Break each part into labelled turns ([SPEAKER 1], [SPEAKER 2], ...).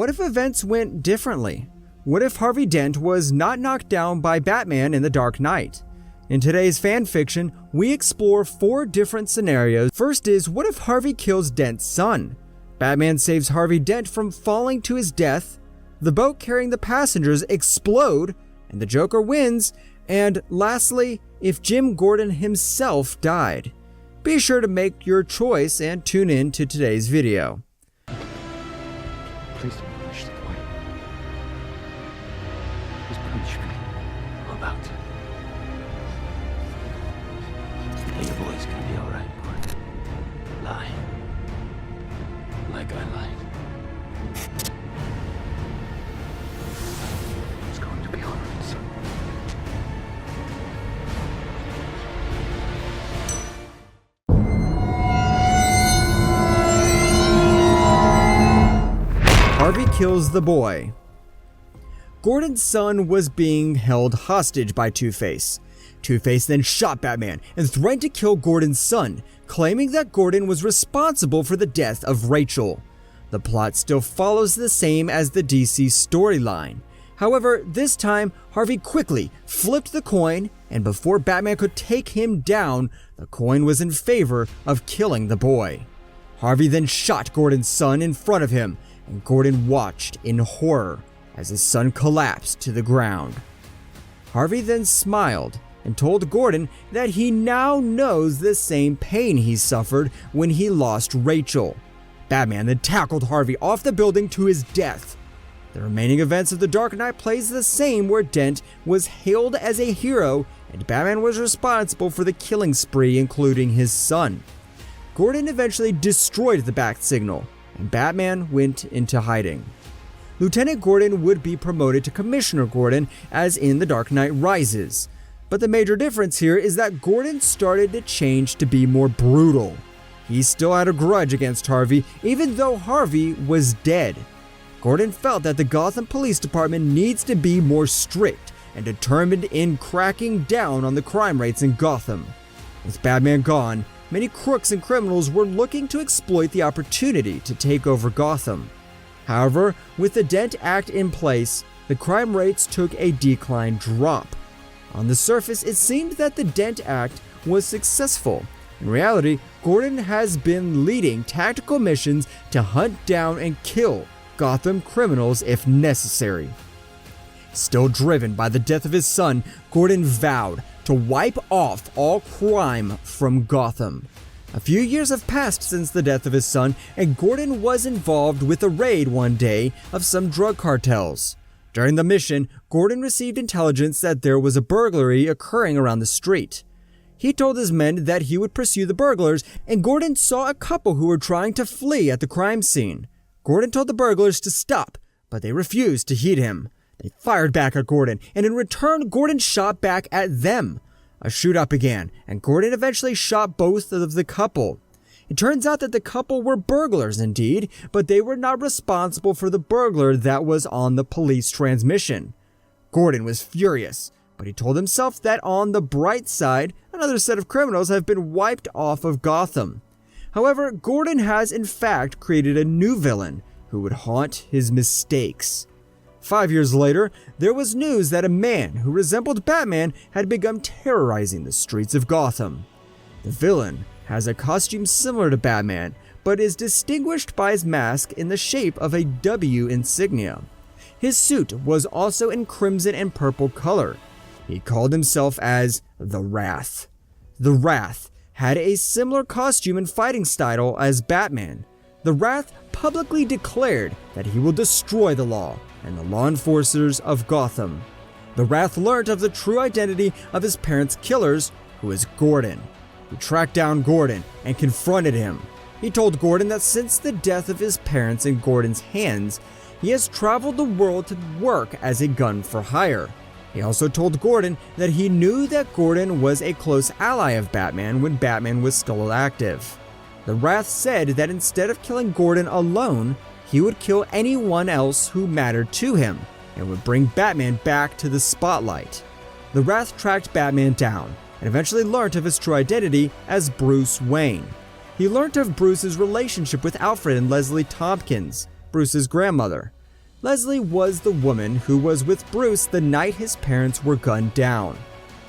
[SPEAKER 1] what if events went differently? What if Harvey Dent was not knocked down by Batman in The Dark Knight? In today's fanfiction, we explore 4 different scenarios. First is, what if Harvey kills Dent's son? Batman saves Harvey Dent from falling to his death, the boat carrying the passengers explode, and the Joker wins, and lastly, if Jim Gordon himself died. Be sure to make your choice and tune in to today's video.
[SPEAKER 2] Please don't punish the boy. Please punish me. I'm about to. Hey, your boy's gonna be alright, boy. Lie. Like I lied. It's going to be alright, son.
[SPEAKER 1] Harvey kills the boy. Gordon's son was being held hostage by Two-Face. Two-Face then shot Batman and threatened to kill Gordon's son, claiming that Gordon was responsible for the death of Rachel. The plot still follows the same as the DC storyline. However, this time, Harvey quickly flipped the coin, and before Batman could take him down, the coin was in favor of killing the boy. Harvey then shot Gordon's son in front of him, and Gordon watched in horror as his son collapsed to the ground. Harvey then smiled and told Gordon that he now knows the same pain he suffered when he lost Rachel. Batman then tackled Harvey off the building to his death. The remaining events of The Dark Knight plays the same, where Dent was hailed as a hero and Batman was responsible for the killing spree, including his son. Gordon eventually destroyed the Bat signal, and Batman went into hiding. Lieutenant Gordon would be promoted to Commissioner Gordon as in The Dark Knight Rises. But the major difference here is that Gordon started to change to be more brutal. He still had a grudge against Harvey, even though Harvey was dead. Gordon felt that the Gotham Police Department needs to be more strict and determined in cracking down on the crime rates in Gotham. With Batman gone, many crooks and criminals were looking to exploit the opportunity to take over Gotham. However, with the Dent Act in place, the crime rates took a decline drop. On the surface, it seemed that the Dent Act was successful. In reality, Gordon has been leading tactical missions to hunt down and kill Gotham criminals if necessary. Still driven by the death of his son, Gordon vowed to wipe off all crime from Gotham. A few years have passed since the death of his son, and Gordon was involved with a raid one day of some drug cartels. During the mission, Gordon received intelligence that there was a burglary occurring around the street. He told his men that he would pursue the burglars, and Gordon saw a couple who were trying to flee at the crime scene. Gordon told the burglars to stop, but they refused to heed him. They fired back at Gordon, and in return, Gordon shot back at them. A shootout began, and Gordon eventually shot both of the couple. It turns out that the couple were burglars indeed, but they were not responsible for the burglar that was on the police transmission. Gordon was furious, but he told himself that on the bright side, another set of criminals have been wiped off of Gotham. However, Gordon has in fact created a new villain who would haunt his mistakes. 5 years later, there was news that a man who resembled Batman had begun terrorizing the streets of Gotham. The villain has a costume similar to Batman, but is distinguished by his mask in the shape of a W insignia. His suit was also in crimson and purple color. He called himself as the Wrath. The Wrath had a similar costume and fighting style as Batman. The Wrath publicly declared that he will destroy the law and the law enforcers of Gotham. The Wrath learned of the true identity of his parents' killers, who is Gordon. He tracked down Gordon and confronted him. He told Gordon that since the death of his parents in Gordon's hands, he has traveled the world to work as a gun for hire. He also told Gordon that he knew that Gordon was a close ally of Batman when Batman was still active. The Wrath said that instead of killing Gordon alone, he would kill anyone else who mattered to him and would bring Batman back to the spotlight. The Wrath tracked Batman down and eventually learned of his true identity as Bruce Wayne. He learned of Bruce's relationship with Alfred and Leslie Tompkins, Bruce's grandmother. Leslie was the woman who was with Bruce the night his parents were gunned down.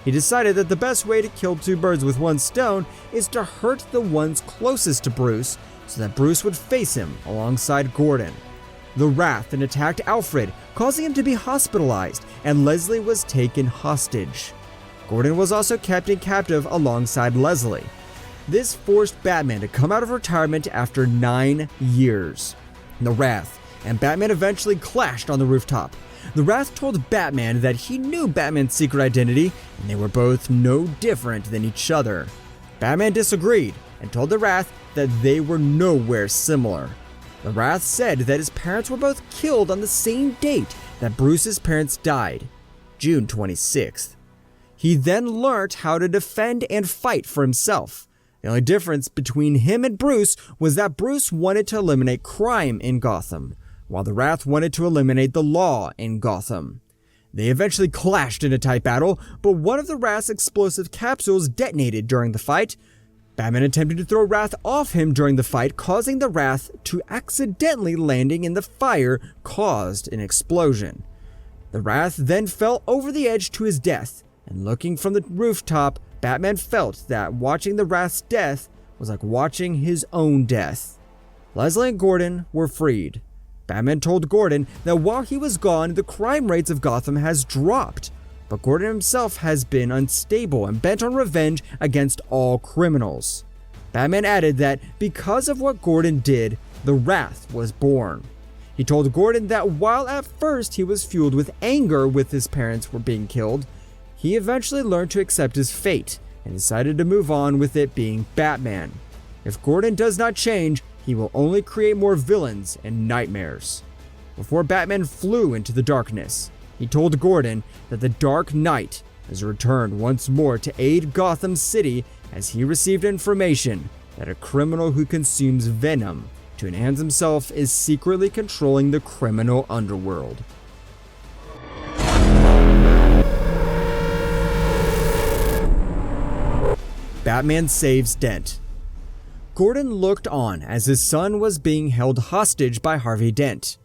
[SPEAKER 1] He decided that the best way to kill two birds with one stone is to hurt the ones closest to Bruce so that Bruce would face him alongside Gordan. The Wrath then attacked Alfred, causing him to be hospitalized, and Leslie was taken hostage. Gordan was also kept in captive alongside Leslie. This forced Batman to come out of retirement after 9 years. The Wrath and Batman eventually clashed on the rooftop. The Wrath told Batman that he knew Batman's secret identity, and they were both no different than each other. Batman disagreed and told the Wrath that they were nowhere similar. The Wrath said that his parents were both killed on the same date that Bruce's parents died, June 26th. He then learned how to defend and fight for himself. The only difference between him and Bruce was that Bruce wanted to eliminate crime in Gotham, while the Wrath wanted to eliminate the law in Gotham. They eventually clashed in a tight battle, but one of the Wrath's explosive capsules detonated during the fight. Batman attempted to throw Wrath off him during the fight, causing the Wrath to accidentally landing in the fire caused an explosion. The Wrath then fell over the edge to his death, and looking from the rooftop, Batman felt that watching the Wrath's death was like watching his own death. Leslie and Gordan were freed. Batman told Gordan that while he was gone, the crime rates of Gotham has dropped, but Gordan himself has been unstable and bent on revenge against all criminals. Batman added that because of what Gordan did, the Wrath was born. He told Gordan that while at first he was fueled with anger with his parents were being killed, he eventually learned to accept his fate and decided to move on with it being Batman. If Gordan does not change, he will only create more villains and nightmares. Before Batman flew into the darkness, he told Gordan that the Dark Knight has returned once more to aid Gotham City as he received information that a criminal who consumes venom to enhance himself is secretly controlling the criminal underworld. Batman saves Dent. Gordan looked on as his son was being held hostage by Harvey Dent.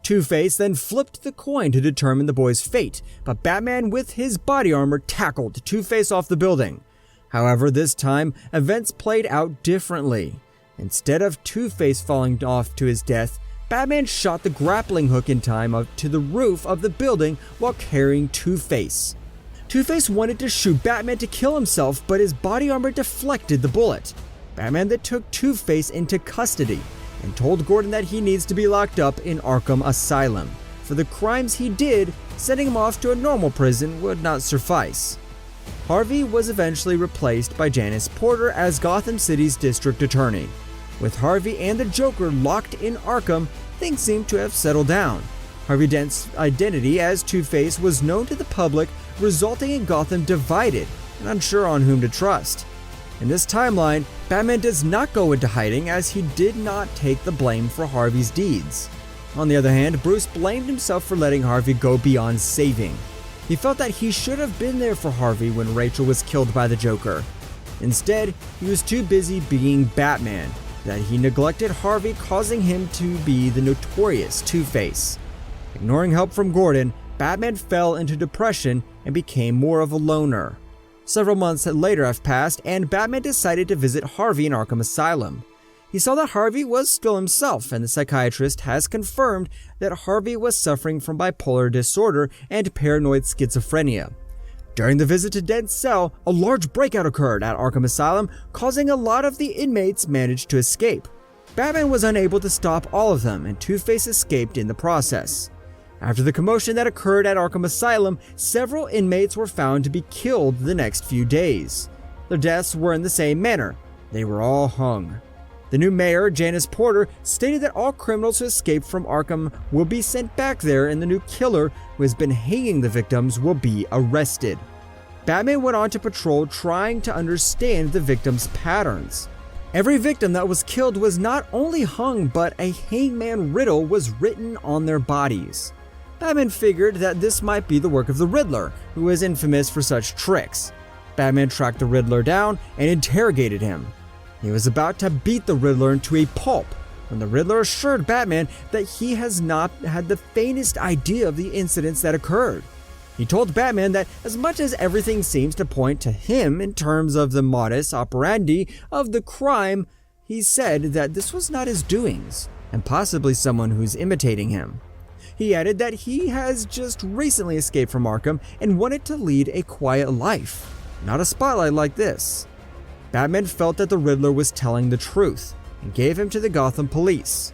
[SPEAKER 1] Two-Face then flipped the coin to determine the boy's fate, but Batman with his body armor tackled Two-Face off the building. However, this time, events played out differently. Instead of Two-Face falling off to his death, Batman shot the grappling hook in time up to the roof of the building while carrying Two-Face. Two-Face wanted to shoot Batman to kill himself, but his body armor deflected the bullet. Batman then took Two-Face into custody and told Gordan that he needs to be locked up in Arkham Asylum. For the crimes he did, sending him off to a normal prison would not suffice. Harvey was eventually replaced by Janice Porter as Gotham City's district attorney. With Harvey and the Joker locked in Arkham, things seemed to have settled down. Harvey Dent's identity as Two-Face was known to the public, resulting in Gotham divided and unsure on whom to trust. In this timeline, Batman does not go into hiding as he did not take the blame for Harvey's deeds. On the other hand, Bruce blamed himself for letting Harvey go beyond saving. He felt that he should have been there for Harvey when Rachel was killed by the Joker. Instead, he was too busy being Batman that he neglected Harvey, causing him to be the notorious Two-Face. Ignoring help from Gordan, Batman fell into depression and became more of a loner. Several months later have passed, and Batman decided to visit Harvey in Arkham Asylum. He saw that Harvey was still himself, and the psychiatrist has confirmed that Harvey was suffering from bipolar disorder and paranoid schizophrenia. During the visit to Dent's cell, a large breakout occurred at Arkham Asylum, causing a lot of the inmates managed to escape. Batman was unable to stop all of them, and Two-Face escaped in the process. After the commotion that occurred at Arkham Asylum, several inmates were found to be killed the next few days. Their deaths were in the same manner. They were all hung. The new mayor, Janice Porter, stated that all criminals who escaped from Arkham will be sent back there, and the new killer who has been hanging the victims will be arrested. Batman went on to patrol, trying to understand the victims' patterns. Every victim that was killed was not only hung, but a hangman riddle was written on their bodies. Batman figured that this might be the work of the Riddler, who is infamous for such tricks. Batman tracked the Riddler down and interrogated him. He was about to beat the Riddler into a pulp when the Riddler assured Batman that he has not had the faintest idea of the incidents that occurred. He told Batman that as much as everything seems to point to him in terms of the modus operandi of the crime, he said that this was not his doings, and possibly someone who's imitating him. He added that he has just recently escaped from Arkham and wanted to lead a quiet life, not a spotlight like this. Batman felt that the Riddler was telling the truth and gave him to the Gotham police.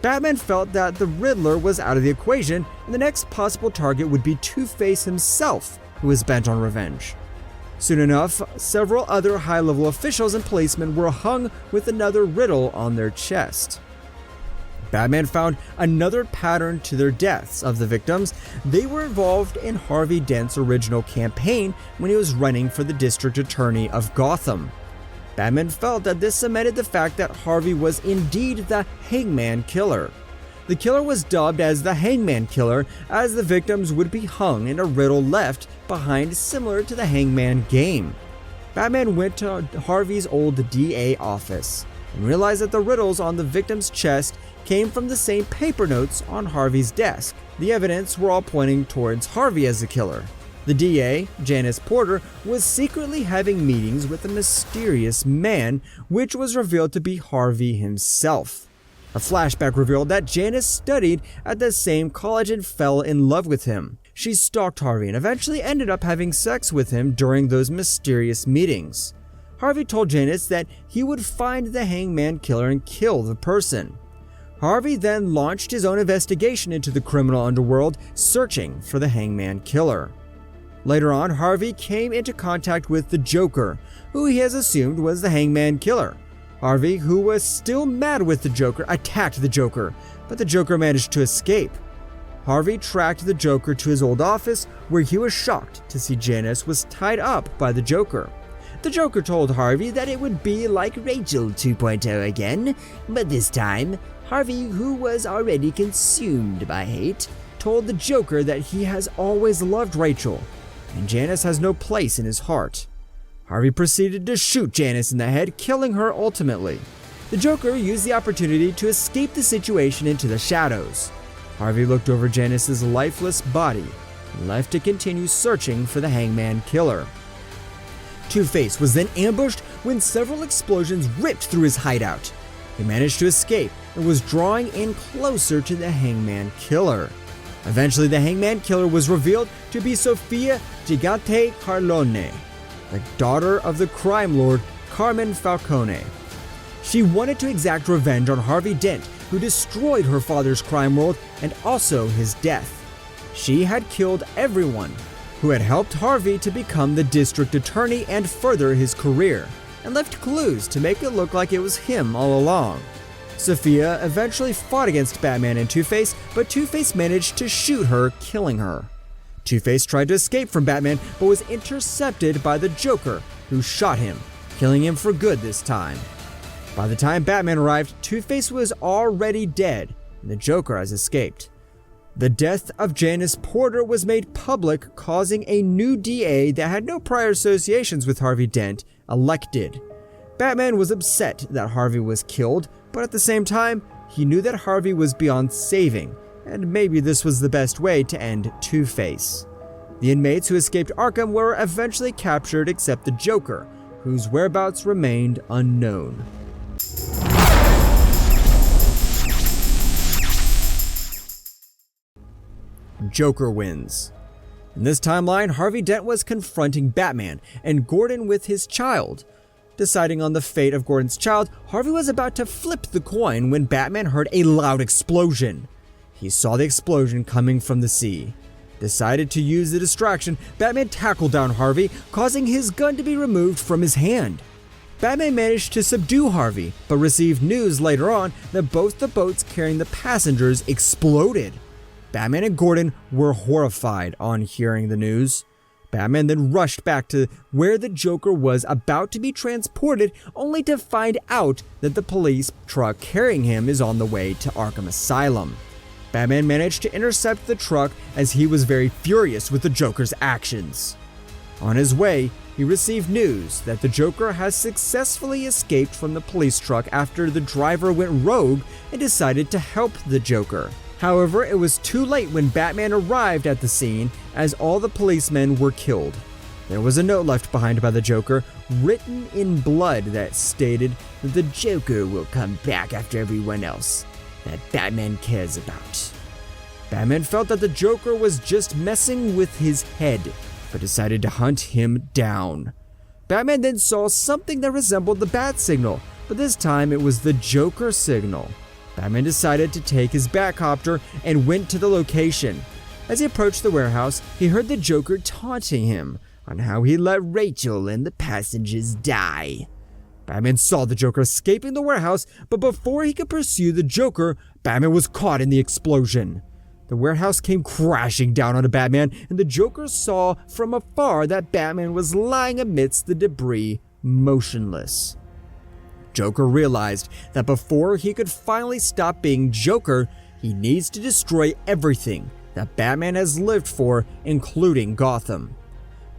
[SPEAKER 1] Batman felt that the Riddler was out of the equation and the next possible target would be Two-Face himself, who was bent on revenge. Soon enough, several other high-level officials and policemen were hung with another riddle on their chest. Batman found another pattern to their deaths of the victims. They were involved in Harvey Dent's original campaign when he was running for the district attorney of Gotham. Batman felt that this cemented the fact that Harvey was indeed the Hangman Killer. The killer was dubbed as the Hangman Killer, as the victims would be hung in a riddle left behind similar to the Hangman game. Batman went to Harvey's old DA office and realized that the riddles on the victim's chest came from the same paper notes on Harvey's desk. The evidence were all pointing towards Harvey as the killer. The DA, Janice Porter, was secretly having meetings with a mysterious man, which was revealed to be Harvey himself. A flashback revealed that Janice studied at the same college and fell in love with him. She stalked Harvey and eventually ended up having sex with him during those mysterious meetings. Harvey told Janice that he would find the Hangman Killer and kill the person. Harvey then launched his own investigation into the criminal underworld, searching for the Hangman Killer. Later on, Harvey came into contact with the Joker, who he has assumed was the Hangman Killer. Harvey, who was still mad with the Joker, attacked the Joker, but the Joker managed to escape. Harvey tracked the Joker to his old office, where he was shocked to see Janice was tied up by the Joker. The Joker told Harvey that it would be like Rachel 2.0 again, but this time, Harvey, who was already consumed by hate, told the Joker that he has always loved Rachel, and Janice has no place in his heart. Harvey proceeded to shoot Janice in the head, killing her ultimately. The Joker used the opportunity to escape the situation into the shadows. Harvey looked over Janice's lifeless body and left to continue searching for the Hangman Killer. Two-Face was then ambushed when several explosions ripped through his hideout. He managed to escape and was drawing in closer to the Hangman Killer. Eventually, the Hangman Killer was revealed to be Sofia Gigante Carlone, the daughter of the crime lord Carmen Falcone. She wanted to exact revenge on Harvey Dent, who destroyed her father's crime world and also his death. She had killed everyone who had helped Harvey to become the district attorney and further his career, and left clues to make it look like it was him all along. Sophia eventually fought against Batman and Two-Face, but Two-Face managed to shoot her, killing her. Two-Face tried to escape from Batman, but was intercepted by the Joker, who shot him, killing him for good this time. By the time Batman arrived, Two-Face was already dead, and the Joker has escaped. The death of Janice Porter was made public, causing a new DA that had no prior associations with Harvey Dent elected. Batman was upset that Harvey was killed, but at the same time, he knew that Harvey was beyond saving, and maybe this was the best way to end Two-Face. The inmates who escaped Arkham were eventually captured except the Joker, whose whereabouts remained unknown. Joker wins. In this timeline, Harvey Dent was confronting Batman and Gordon with his child. Deciding on the fate of Gordon's child, Harvey was about to flip the coin when Batman heard a loud explosion. He saw the explosion coming from the sea. Decided to use the distraction, Batman tackled down Harvey, causing his gun to be removed from his hand. Batman managed to subdue Harvey, but received news later on that both the boats carrying the passengers exploded. Batman and Gordon were horrified on hearing the news. Batman then rushed back to where the Joker was about to be transported, only to find out that the police truck carrying him is on the way to Arkham Asylum. Batman managed to intercept the truck as he was very furious with the Joker's actions. On his way, he received news that the Joker has successfully escaped from the police truck after the driver went rogue and decided to help the Joker. However, it was too late when Batman arrived at the scene, as all the policemen were killed. There was a note left behind by the Joker, written in blood, that stated that the Joker will come back after everyone else that Batman cares about. Batman felt that the Joker was just messing with his head, but decided to hunt him down. Batman then saw something that resembled the bat signal, but this time it was the Joker signal. Batman decided to take his Batcopter and went to the location. As he approached the warehouse, he heard the Joker taunting him on how he let Rachel and the passengers die. Batman saw the Joker escaping the warehouse, but before he could pursue the Joker, Batman was caught in the explosion. The warehouse came crashing down onto Batman, and the Joker saw from afar that Batman was lying amidst the debris, motionless. Joker realized that before he could finally stop being Joker, he needs to destroy everything that Batman has lived for, including Gotham.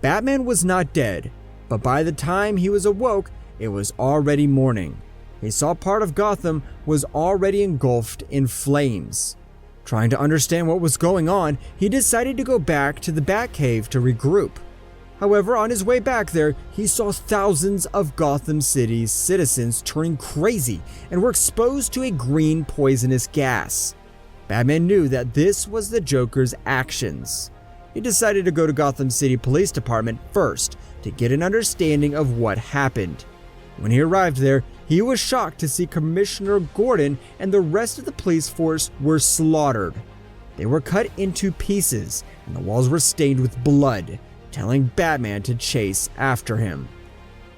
[SPEAKER 1] Batman was not dead, but by the time he was awoke, it was already morning. He saw part of Gotham was already engulfed in flames. Trying to understand what was going on, he decided to go back to the Batcave to regroup. However, on his way back there, he saw thousands of Gotham City's citizens turning crazy and were exposed to a green poisonous gas. Batman knew that this was the Joker's actions. He decided to go to Gotham City Police Department first to get an understanding of what happened. When he arrived there, he was shocked to see Commissioner Gordan and the rest of the police force were slaughtered. They were cut into pieces, and the walls were stained with blood, telling Batman to chase after him.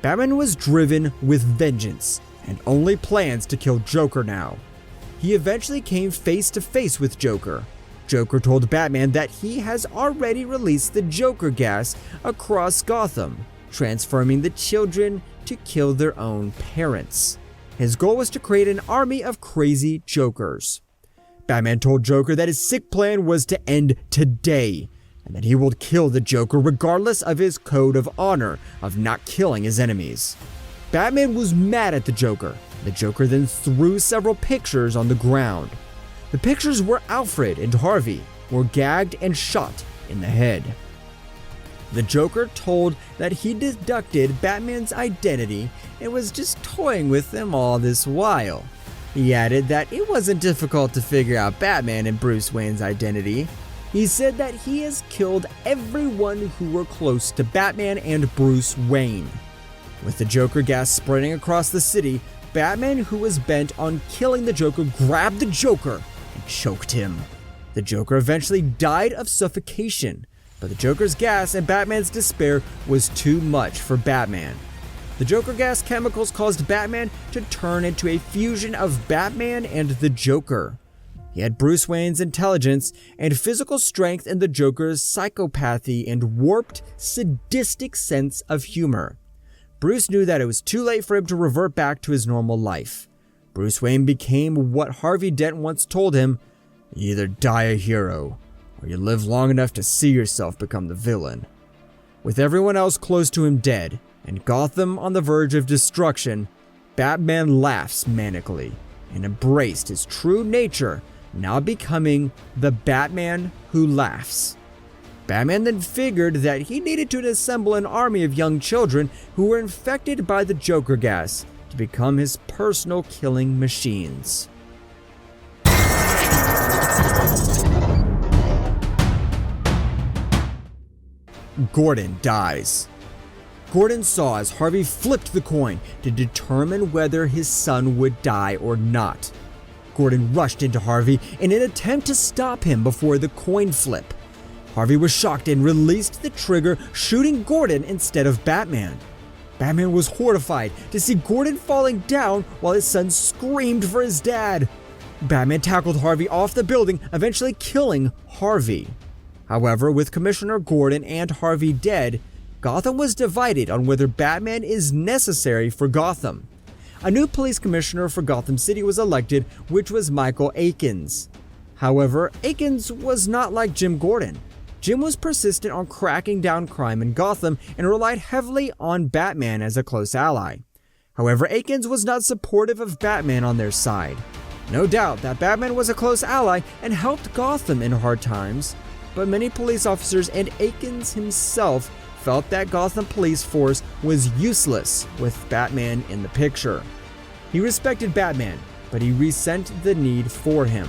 [SPEAKER 1] Batman was driven with vengeance, and only plans to kill Joker now. He eventually came face to face with Joker. Joker told Batman that he has already released the Joker gas across Gotham, transforming the children to kill their own parents. His goal was to create an army of crazy Jokers. Batman told Joker that his sick plan was to end today, and that he would kill the Joker regardless of his code of honor of not killing his enemies. Batman was mad at the Joker. The Joker then threw several pictures on the ground. The pictures where Alfred and Harvey were gagged and shot in the head. The Joker told that he deducted Batman's identity and was just toying with him all this while. He added that it wasn't difficult to figure out Batman and Bruce Wayne's identity. He said that he has killed everyone who were close to Batman and Bruce Wayne. With the Joker gas spreading across the city, Batman, who was bent on killing the Joker, grabbed the Joker and choked him. The Joker eventually died of suffocation, but the Joker's gas and Batman's despair was too much for Batman. The Joker gas chemicals caused Batman to turn into a fusion of Batman and the Joker. He had Bruce Wayne's intelligence and physical strength and the Joker's psychopathy and warped, sadistic sense of humor. Bruce knew that it was too late for him to revert back to his normal life. Bruce Wayne became what Harvey Dent once told him: "You either die a hero, or you live long enough to see yourself become the villain." With everyone else close to him dead, and Gotham on the verge of destruction, Batman laughs manically and embraced his true nature, now becoming the Batman who laughs. Batman then figured that he needed to assemble an army of young children who were infected by the Joker gas to become his personal killing machines. Gordan dies. Gordan saw as Harvey flipped the coin to determine whether his son would die or not. Gordan rushed into Harvey in an attempt to stop him before the coin flip. Harvey was shocked and released the trigger, shooting Gordan instead of Batman. Batman was horrified to see Gordan falling down while his son screamed for his dad. Batman tackled Harvey off the building, eventually killing Harvey. However, with Commissioner Gordan and Harvey dead, Gotham was divided on whether Batman is necessary for Gotham. A new police commissioner for Gotham City was elected, which was Michael Akins. However, Akins was not like Jim Gordon. Jim was persistent on cracking down crime in Gotham and relied heavily on Batman as a close ally. However, Akins was not supportive of Batman on their side. No doubt that Batman was a close ally and helped Gotham in hard times, but many police officers and Akins himself felt that Gotham police force was useless with Batman in the picture. He respected Batman, but he resented the need for him.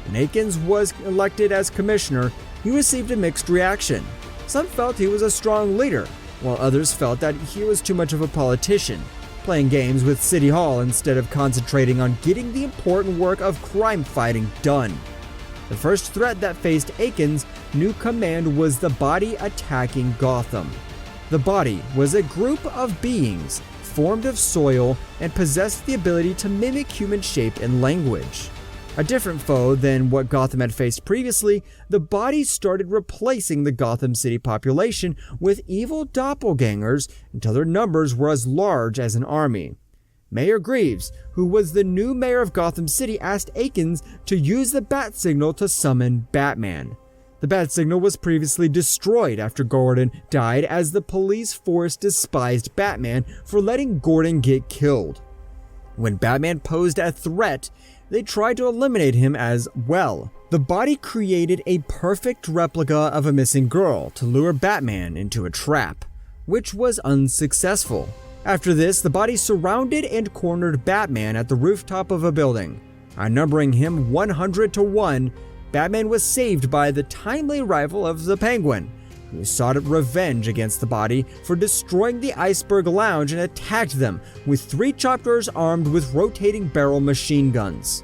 [SPEAKER 1] When Akins was elected as commissioner, he received a mixed reaction. Some felt he was a strong leader, while others felt that he was too much of a politician, playing games with City Hall instead of concentrating on getting the important work of crime fighting done. The first threat that faced Akins' new command was the Body attacking Gotham. The Body was a group of beings formed of soil and possessed the ability to mimic human shape and language. A different foe than what Gotham had faced previously, the Body started replacing the Gotham City population with evil doppelgangers until their numbers were as large as an army. Mayor Greaves, who was the new mayor of Gotham City, asked Akins to use the bat signal to summon Batman. The bat signal was previously destroyed after Gordan died, as the police force despised Batman for letting Gordan get killed. When Batman posed a threat, they tried to eliminate him as well. The Body created a perfect replica of a missing girl to lure Batman into a trap, which was unsuccessful. After this, the Body surrounded and cornered Batman at the rooftop of a building. Outnumbering him 100 to 1, Batman was saved by the timely arrival of the Penguin, who sought revenge against the Body for destroying the Iceberg Lounge and attacked them with 3 chopters armed with rotating barrel machine guns.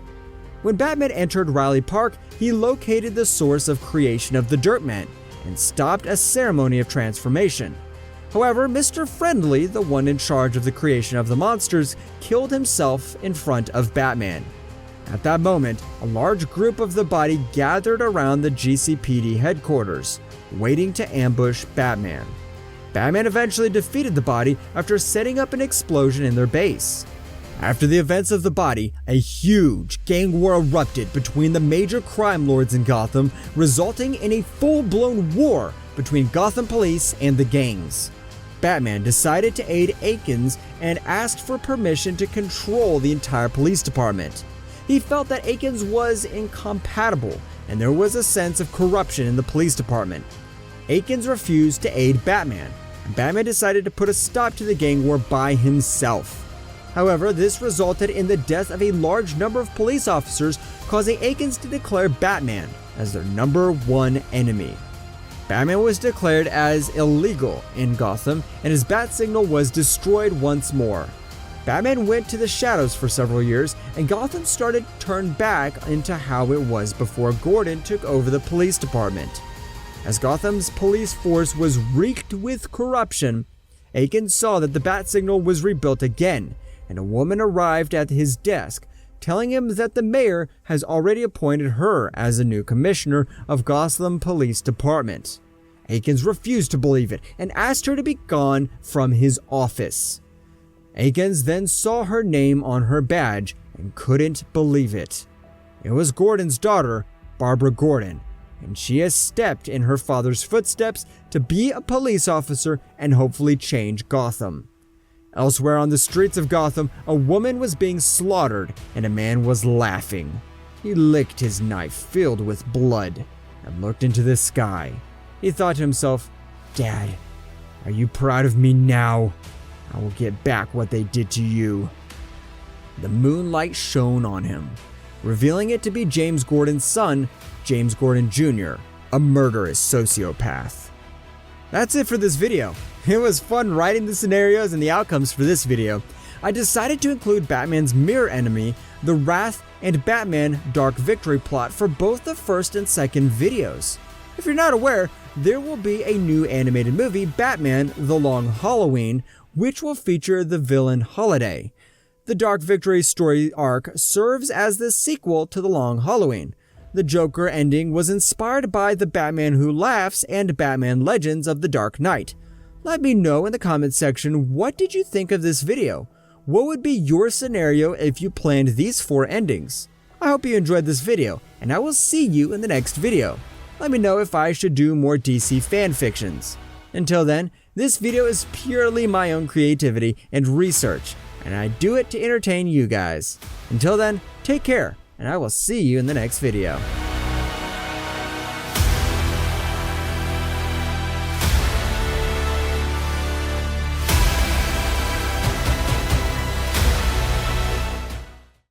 [SPEAKER 1] When Batman entered Riley Park, he located the source of creation of the Dirtman and stopped a ceremony of transformation. However, Mr. Friendly, the one in charge of the creation of the monsters, killed himself in front of Batman. At that moment, a large group of the Body gathered around the GCPD headquarters, waiting to ambush Batman. Batman eventually defeated the Body after setting up an explosion in their base. After the events of the Body, a huge gang war erupted between the major crime lords in Gotham, resulting in a full-blown war between Gotham police and the gangs. Batman decided to aid Akins and asked for permission to control the entire police department. He felt that Akins was incompatible, and there was a sense of corruption in the police department. Akins refused to aid Batman, and Batman decided to put a stop to the gang war by himself. However, this resulted in the death of a large number of police officers, causing Akins to declare Batman as their #1 enemy. Batman was declared as illegal in Gotham, and his bat signal was destroyed once more. Batman went to the shadows for several years, and Gotham started to turn back into how it was before Gordan took over the police department. As Gotham's police force was reeked with corruption, Akins saw that the bat signal was rebuilt again, and a woman arrived at his desk, telling him that the mayor has already appointed her as a new commissioner of Gotham Police Department. Akins refused to believe it and asked her to be gone from his office. Akins then saw her name on her badge and couldn't believe it. It was Gordan's daughter, Barbara Gordan, and she has stepped in her father's footsteps to be a police officer and hopefully change Gotham. Elsewhere on the streets of Gotham, a woman was being slaughtered and a man was laughing. He licked his knife filled with blood and looked into the sky. He thought to himself, "Dad, are you proud of me now? I will get back what they did to you." The moonlight shone on him, revealing it to be James Gordon's son, James Gordon Jr., a murderous sociopath. That's it for this video. It was fun writing the scenarios and the outcomes for this video. I decided to include Batman's mirror enemy, the Wrath, and Batman Dark Victory plot for both the first and second videos. If you're not aware, there will be a new animated movie, Batman The Long Halloween, which will feature the villain Holiday. The Dark Victory story arc serves as the sequel to The Long Halloween. The Joker ending was inspired by The Batman Who Laughs and Batman Legends of the Dark Knight. Let me know in the comments section, what did you think of this video? What would be your scenario if you planned these 4 endings? I hope you enjoyed this video, and I will see you in the next video. Let me know if I should do more DC fanfictions. Until then, this video is purely my own creativity and research, and I do it to entertain you guys. Until then, take care, and I will see you in the next video.